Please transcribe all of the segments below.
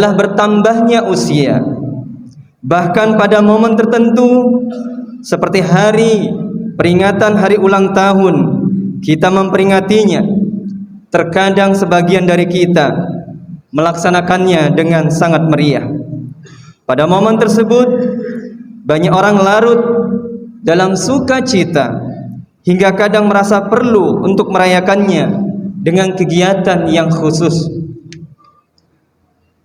adalah bertambahnya usia. Bahkan pada momen tertentu seperti peringatan hari ulang tahun, kita memperingatinya. Terkadang sebagian dari kita melaksanakannya dengan sangat meriah. Pada momen tersebut banyak orang larut dalam sukacita hingga kadang merasa perlu untuk merayakannya dengan kegiatan yang khusus.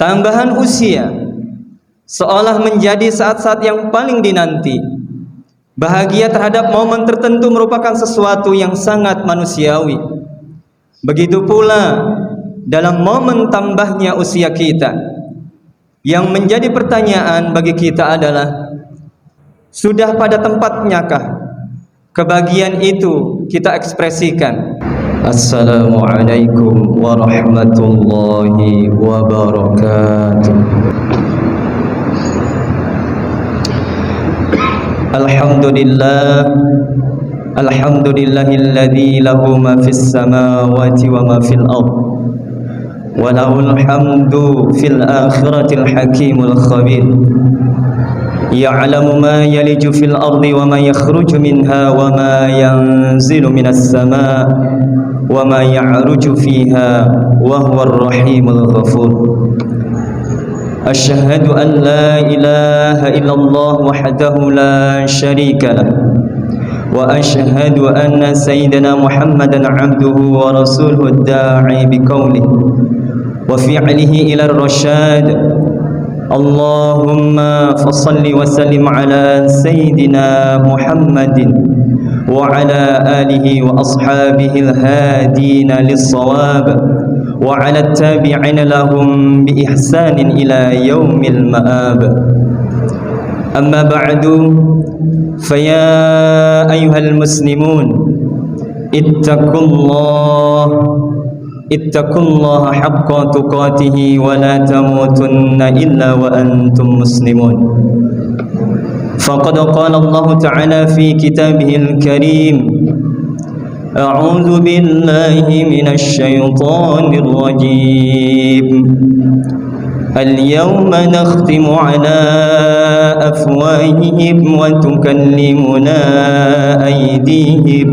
Tambahan usia seolah menjadi saat-saat yang paling dinanti. Bahagia terhadap momen tertentu merupakan sesuatu yang sangat manusiawi. Begitu pula dalam momen tambahnya usia kita. Yang menjadi pertanyaan bagi kita adalah, sudah pada tempatnyakah kebahagiaan itu kita ekspresikan? Assalamualaikum warahmatullahi wabarakatuh. Alhamdulillahilladzi lahu ma fis samawati wa ma fil ardh wa lahul hamdu fil akhiratil hakimul khabir. Ya'lamu ma yaliju fil ardi wa ma yakhruju minha wa ma yanzilu minas sama' wa ma ya'ruju fiha wa huwar rahimul ghafur. Asyhadu an la ilaha illallah wahdahu la syarika lah wa asyhadu anna sayyidina Muhammadan abduhu wa rasuluhu ad-da'i biqaulihi wa fi'lihi ila ar-rasyad. Allahumma fassalli wa sallim ala sayyidina Muhammadin wa ala alihi wa ashabihi al-hadina lis-shawab wa ala at-tabi'ina lahum bi ihsanin ila yaumil ma'ab. Amma ba'du, faya ayyuhal muslimun ittaqullaha haqqa tuqatihi wa la tamutunna illa wa antum muslimun. Faqad qala Allah ta'ala fi kitabihil karim, a'udzu billahi minasy syaithanir rajim. Al-yawma nakhtimu ala afwahihim wa tukallimuna aydihim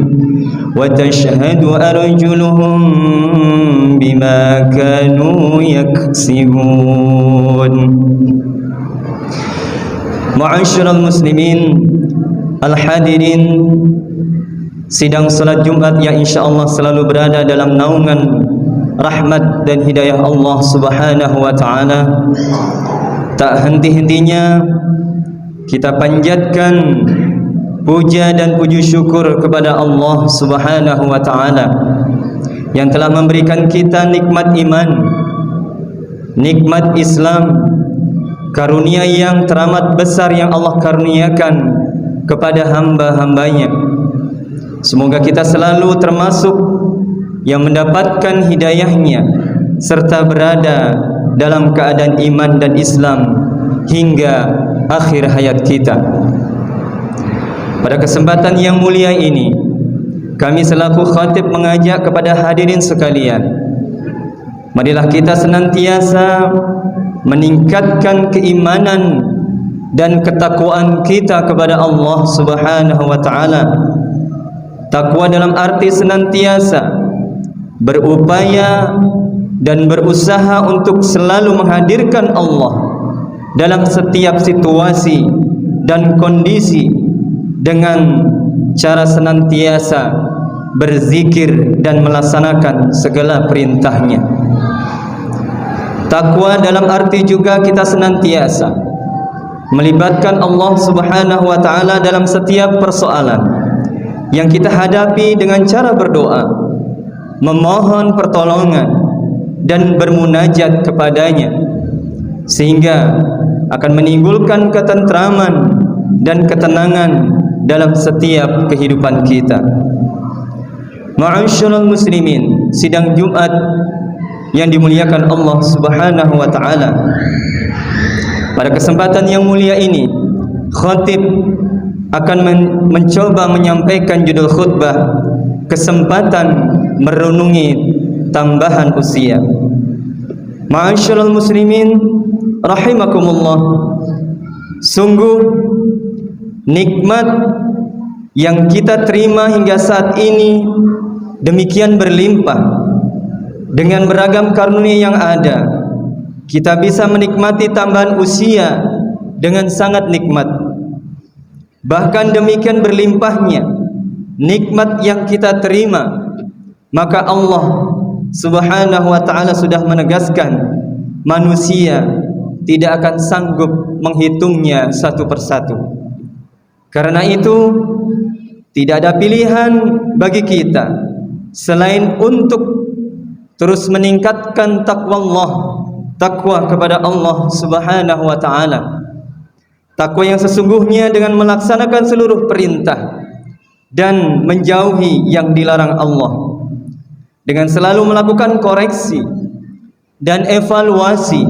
wa tashhadu arjuluhum bima kanu yaksibun. Ma'asyiral muslimin al-hadirin, sidang salat Jumat yang insyaallah selalu berada dalam naungan rahmat dan hidayah Allah Subhanahu wa ta'ala. Tak henti-hentinya kita panjatkan puja dan puji syukur kepada Allah Subhanahu wa ta'ala yang telah memberikan kita nikmat iman, nikmat Islam, karunia yang teramat besar yang Allah karuniakan kepada hamba-hambanya. Semoga kita selalu termasuk yang mendapatkan hidayahnya serta berada dalam keadaan iman dan Islam hingga akhir hayat kita. Pada kesempatan yang mulia ini, kami selaku khatib mengajak kepada hadirin sekalian, marilah kita senantiasa meningkatkan keimanan dan ketakwaan kita kepada Allah Subhanahu wa ta'ala. Takwa dalam arti senantiasa berupaya dan berusaha untuk selalu menghadirkan Allah dalam setiap situasi dan kondisi dengan cara senantiasa berzikir dan melaksanakan segala perintahnya. Takwa dalam arti juga kita senantiasa melibatkan Allah Subhanahu wa ta'ala dalam setiap persoalan yang kita hadapi dengan cara berdoa, memohon pertolongan dan bermunajat kepadanya, sehingga akan menimbulkan ketentraman dan ketenangan dalam setiap kehidupan kita. Ma'asyiral muslimin, sidang Jumat yang dimuliakan Allah Subhanahu wa ta'ala, pada kesempatan yang mulia ini khatib akan mencoba menyampaikan judul khutbah kesempatan merenungi tambahan usia. Ma'asyiral muslimin rahimakumullah, sungguh nikmat yang kita terima hingga saat ini demikian berlimpah. Dengan beragam karunia yang ada, kita bisa menikmati tambahan usia dengan sangat nikmat. Bahkan demikian berlimpahnya nikmat yang kita terima, maka Allah Subhanahu wa ta'ala sudah menegaskan manusia tidak akan sanggup menghitungnya satu persatu. Karena itu tidak ada pilihan bagi kita selain untuk terus meningkatkan takwa kepada Allah Subhanahu wa ta'ala. Takwa yang sesungguhnya dengan melaksanakan seluruh perintah dan menjauhi yang dilarang Allah, dengan selalu melakukan koreksi dan evaluasi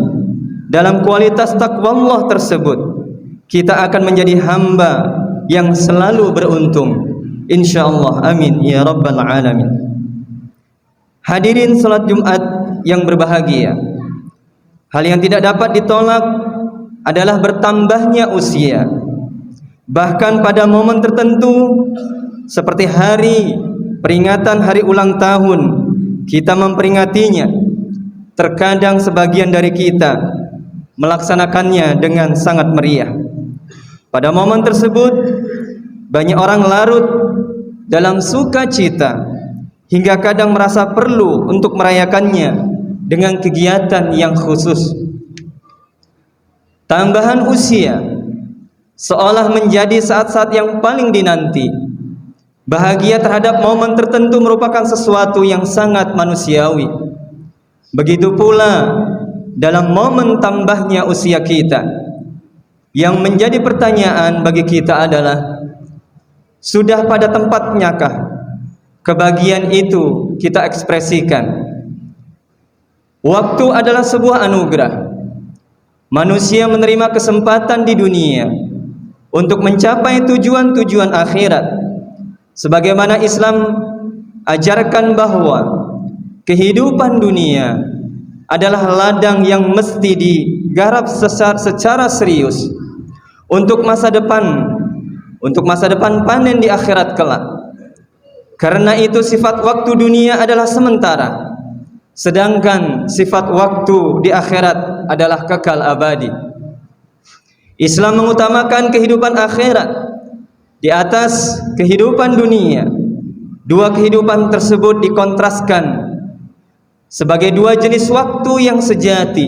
dalam kualitas takwa Allah tersebut, kita akan menjadi hamba yang selalu beruntung, insyaallah. Amin ya rabbal alamin. Hadirin salat Jumat yang berbahagia, hal yang tidak dapat ditolak adalah bertambahnya usia. Bahkan pada momen tertentu seperti hari peringatan hari ulang tahun, kita memperingatinya. Terkadang sebagian dari kita melaksanakannya dengan sangat meriah. Pada momen tersebut banyak orang larut dalam sukacita hingga kadang merasa perlu untuk merayakannya dengan kegiatan yang khusus. Tambahan usia seolah menjadi saat-saat yang paling dinanti. Bahagia terhadap momen tertentu merupakan sesuatu yang sangat manusiawi. Begitu pula dalam momen tambahnya usia kita. Yang menjadi pertanyaan bagi kita adalah, sudah pada tempatnyakah kebahagiaan itu kita ekspresikan? Waktu adalah sebuah anugerah. Manusia menerima kesempatan di dunia untuk mencapai tujuan-tujuan akhirat. Sebagaimana Islam ajarkan bahwa kehidupan dunia adalah ladang yang mesti digarap secara serius untuk masa depan panen di akhirat kelak. Karena itu sifat waktu dunia adalah sementara, sedangkan sifat waktu di akhirat adalah kekal abadi. Islam mengutamakan kehidupan akhirat di atas kehidupan dunia. Dua kehidupan tersebut dikontraskan sebagai dua jenis waktu yang sejati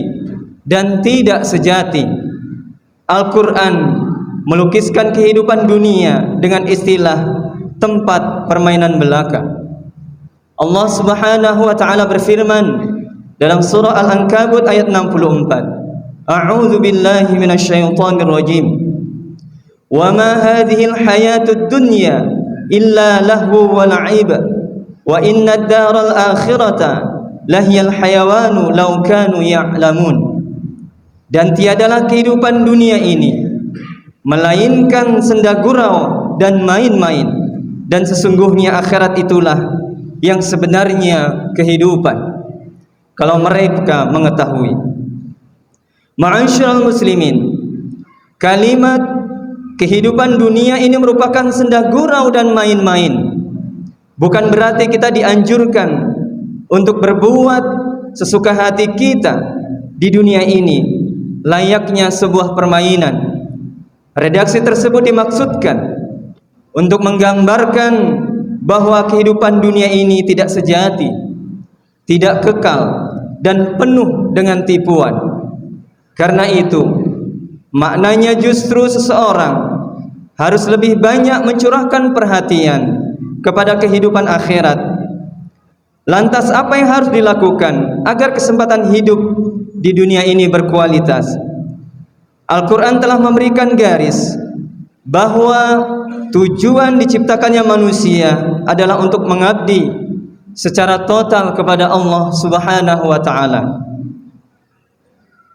dan tidak sejati. Al-Quran melukiskan kehidupan dunia dengan istilah tempat permainan belaka. Allah Subhanahu wa ta'ala berfirman dalam surah Al-Ankabut ayat 64, A'udzu billahi minasyaitonir rajim. Wa ma hadhil hayatud dunya illa lahu wa la'ib wa innad daral akhirata lahiyal hayawanu law kanu ya'lamun. Dan tiadalah kehidupan dunia ini melainkan senda gurau dan main-main, dan sesungguhnya akhirat itulah yang sebenarnya kehidupan kalau mereka mengetahui. Ma'asyiral muslimin, kalimat kehidupan dunia ini merupakan senda gurau dan main-main. Bukan berarti kita dianjurkan untuk berbuat sesuka hati kita di dunia ini layaknya sebuah permainan. Redaksi tersebut dimaksudkan untuk menggambarkan bahwa kehidupan dunia ini tidak sejati, tidak kekal, dan penuh dengan tipuan. Karena itu, maknanya justru seseorang harus lebih banyak mencurahkan perhatian kepada kehidupan akhirat. Lantas apa yang harus dilakukan agar kesempatan hidup di dunia ini berkualitas? Al-Quran telah memberikan garis bahwa tujuan diciptakannya manusia adalah untuk mengabdi secara total kepada Allah Subhanahu wa ta'ala.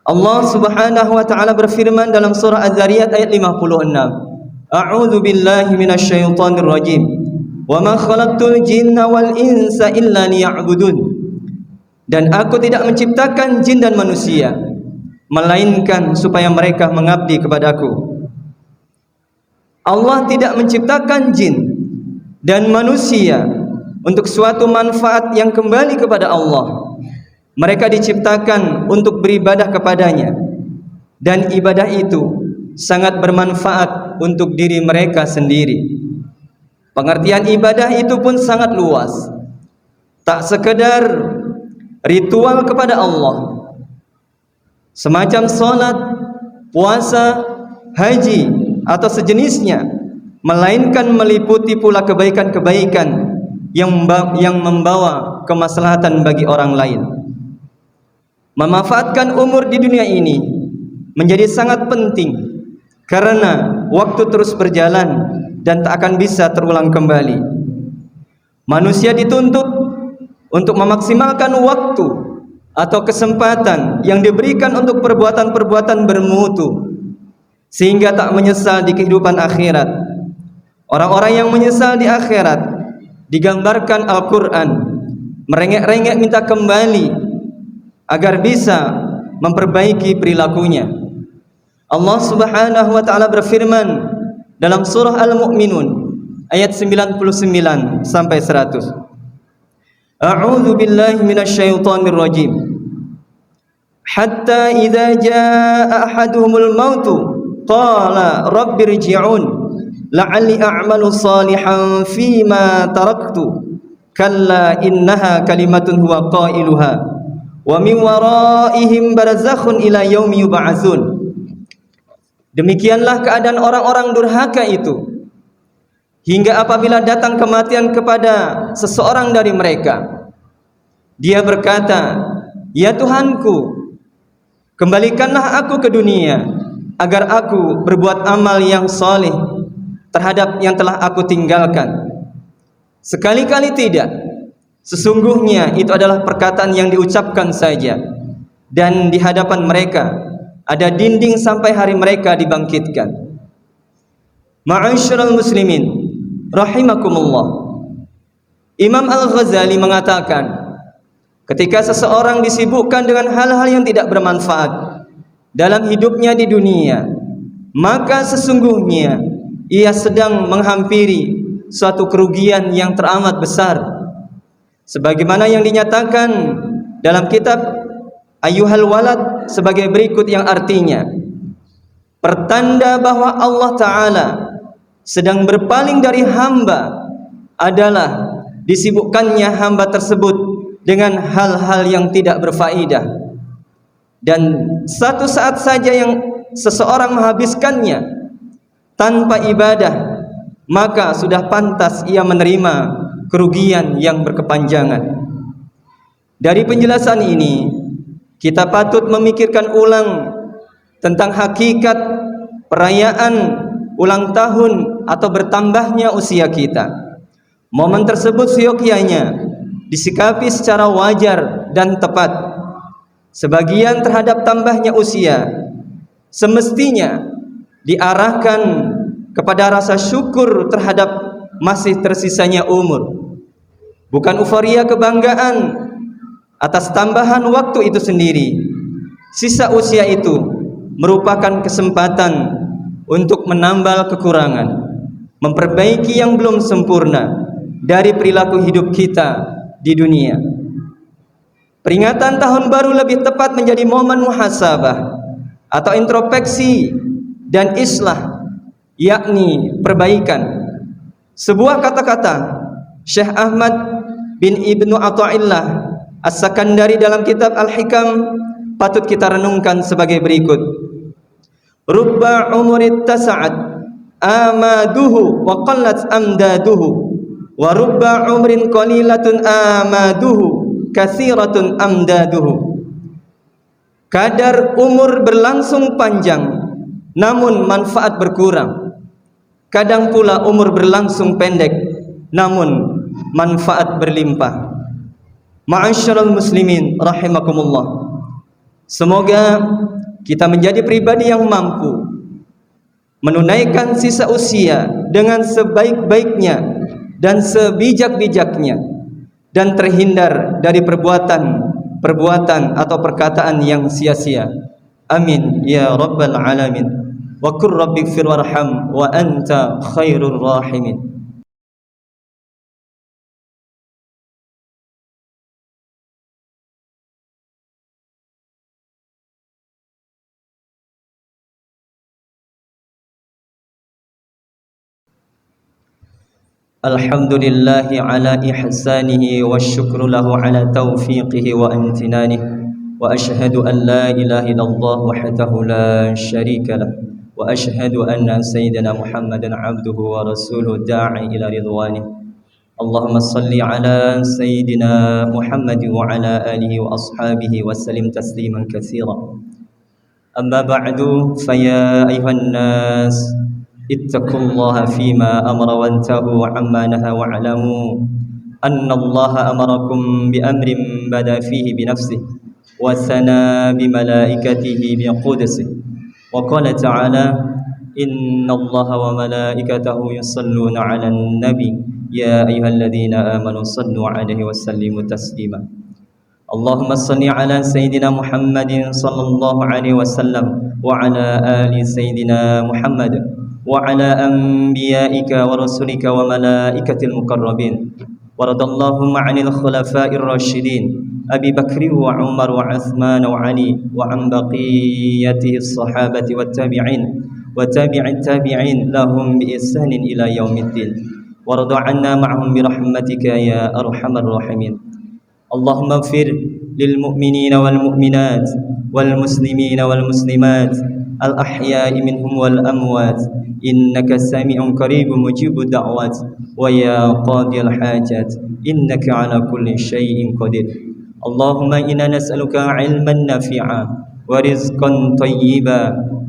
Allah Subhanahu wa ta'ala berfirman dalam surah Az-Zariyat ayat 56, A'udzu billahi minasyaitonir rajim. Wa ma khalaqtul jinna wal insa illa liya'budun. Dan aku tidak menciptakan jin dan manusia melainkan supaya mereka mengabdi kepadaku. Allah tidak menciptakan jin dan manusia untuk suatu manfaat yang kembali kepada Allah. Mereka diciptakan untuk beribadah kepadanya, dan ibadah itu sangat bermanfaat untuk diri mereka sendiri. Pengertian ibadah itu pun sangat luas, tak sekedar ritual kepada Allah semacam salat, puasa, haji atau sejenisnya, melainkan meliputi pula kebaikan-kebaikan yang membawa kemaslahatan bagi orang lain. Memanfaatkan umur di dunia ini menjadi sangat penting karena waktu terus berjalan dan tak akan bisa terulang kembali. Manusia dituntut untuk memaksimalkan waktu atau kesempatan yang diberikan untuk perbuatan-perbuatan bermutu sehingga tak menyesal di kehidupan akhirat. Orang-orang yang menyesal di akhirat digambarkan Al-Quran merengek-rengek minta kembali agar bisa memperbaiki perilakunya. Allah Subhanahu wa taala berfirman dalam surah Al-Mu'minun ayat 99 sampai 100. A'udzu billahi minasyaitonir rajim. Hatta idza jaa ahaduhumul mautu qala rabbirji'un la'alli a'malu salihan fima taraktu kalla innaha kalimatun huwa qailuha wa min waraihim barzakhun ila yaumi yub'atsun. Demikianlah keadaan orang-orang durhaka itu hingga apabila datang kematian kepada seseorang dari mereka, dia berkata, "Ya Tuhanku, kembalikanlah aku ke dunia agar aku berbuat amal yang saleh terhadap yang telah aku tinggalkan." Sekali-kali tidak. Sesungguhnya itu adalah perkataan yang diucapkan saja, dan di hadapan mereka ada dinding sampai hari mereka dibangkitkan. Ma'asyiral muslimin rahimakumullah. Imam Al-Ghazali mengatakan, ketika seseorang disibukkan dengan hal-hal yang tidak bermanfaat dalam hidupnya di dunia, maka sesungguhnya ia sedang menghampiri suatu kerugian yang teramat besar. Sebagaimana yang dinyatakan dalam kitab Ayyuhal Walad sebagai berikut, yang artinya, pertanda bahwa Allah Ta'ala sedang berpaling dari hamba adalah disibukkannya hamba tersebut dengan hal-hal yang tidak berfaedah, dan satu saat saja yang seseorang menghabiskannya tanpa ibadah, maka sudah pantas ia menerima kerugian yang berkepanjangan. Dari penjelasan ini, kita patut memikirkan ulang tentang hakikat perayaan ulang tahun atau bertambahnya usia kita. Momen tersebut seyogyanya disikapi secara wajar dan tepat. Sebagian terhadap tambahnya usia semestinya diarahkan kepada rasa syukur terhadap masih tersisanya umur, bukan euforia kebanggaan atas tambahan waktu itu sendiri. Sisa usia itu merupakan kesempatan untuk menambal kekurangan, memperbaiki yang belum sempurna dari perilaku hidup kita di dunia. Peringatan tahun baru lebih tepat menjadi momen muhasabah atau introspeksi dan islah, yakni perbaikan. Sebuah kata-kata Syekh Ahmad bin Ibnu Atha'illah As-Sakandari dalam kitab Al-Hikam patut kita renungkan sebagai berikut. Rubba umurit tasa'at amaduhu wa qallat amdaduhu wa rubba umrin qalilatun amaduhu katsiratun amdaduhu. Kadar umur berlangsung panjang namun manfaat berkurang. Kadang pula umur berlangsung pendek namun manfaat berlimpah. Ma'asyiral muslimin rahimakumullah. Semoga kita menjadi pribadi yang mampu menunaikan sisa usia dengan sebaik-baiknya dan sebijak-bijaknya, dan terhindar dari perbuatan perbuatan atau perkataan yang sia-sia. Amin ya rabbal alamin. Wa qur rabbighfir warham wa anta khairur rahimin. الحمد لله على إحسانه والشكر له على توفيقه وامتنانه وأشهد أن لا إله إلا الله وحده لا شريك له وأشهد أن سيدنا محمدا عبده ورسوله الداعي إلى رضوانه اللهم صل على سيدنا محمد وعلى آله وأصحابه وسلم تسليما كثيرا أما بعد فيا أيها الناس اتقوا الله فيما أمر وانتهوا عما نهى واعلموا أن الله أمركم بأمر بدأ فيه بنفسه وثنى بملائكته بقدسه وقال تعالى إن الله وملائكته يصلون على النبي يا أيها الذين آمنوا صلوا عليه وسلموا تسليما اللهم صل على سيدنا محمد صلى الله عليه وسلم وعلى آل سيدنا محمد وعلى أنبيائك ورسلك وملائكة المقربين ورضى اللهم عن الخلفاء الراشدين أبي بكر وعمر وعثمان وعلي وعن بقيته الصحابة والتابعين وتابع التابعين لهم بإحسان إلى يوم الدين ورضى عنا معهم برحمتك يا أرحم الراحمين اللهم اغفر للمؤمنين والمؤمنات والمسلمين والمسلمات الأحياء منهم والأموات إنك سميع قريب مجيب الدعوات ويا قاضي الحاجات إنك على كل شيء قدير اللهم إنا نسألك علما نافعا ورزقا طيبا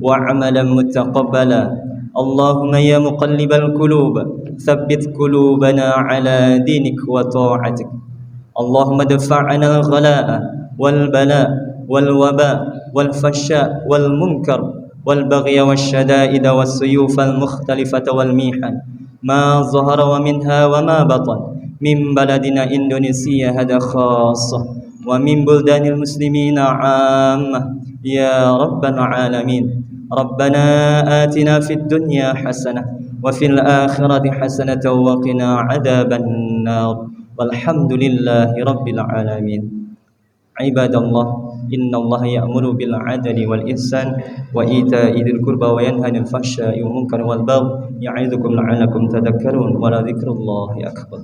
وعملا متقبلا اللهم يا مقلب القلوب ثبت قلوبنا على دينك وطاعتك اللهم ادفع عنا الغلاء والبلاء والوباء والفحشاء والمنكر والبغي والشدائد والسيوف المختلفة والميحن ما ظهر ومنها وما بطن من بلدنا إندونيسيا هذا خاصة ومن بلدان المسلمين عامة يا رب العالمين ربنا آتنا في الدنيا حسنة وفي الآخرة حسنة وقنا عذاب النار والحمد لله رب العالمين عباد الله إن الله يأمر بالعدل والإحسان وإيتاء ذي القربى وينهى عن الفحشاء والمنكر والبغي يعظكم لعلكم تذكرون ولذكر الله أكبر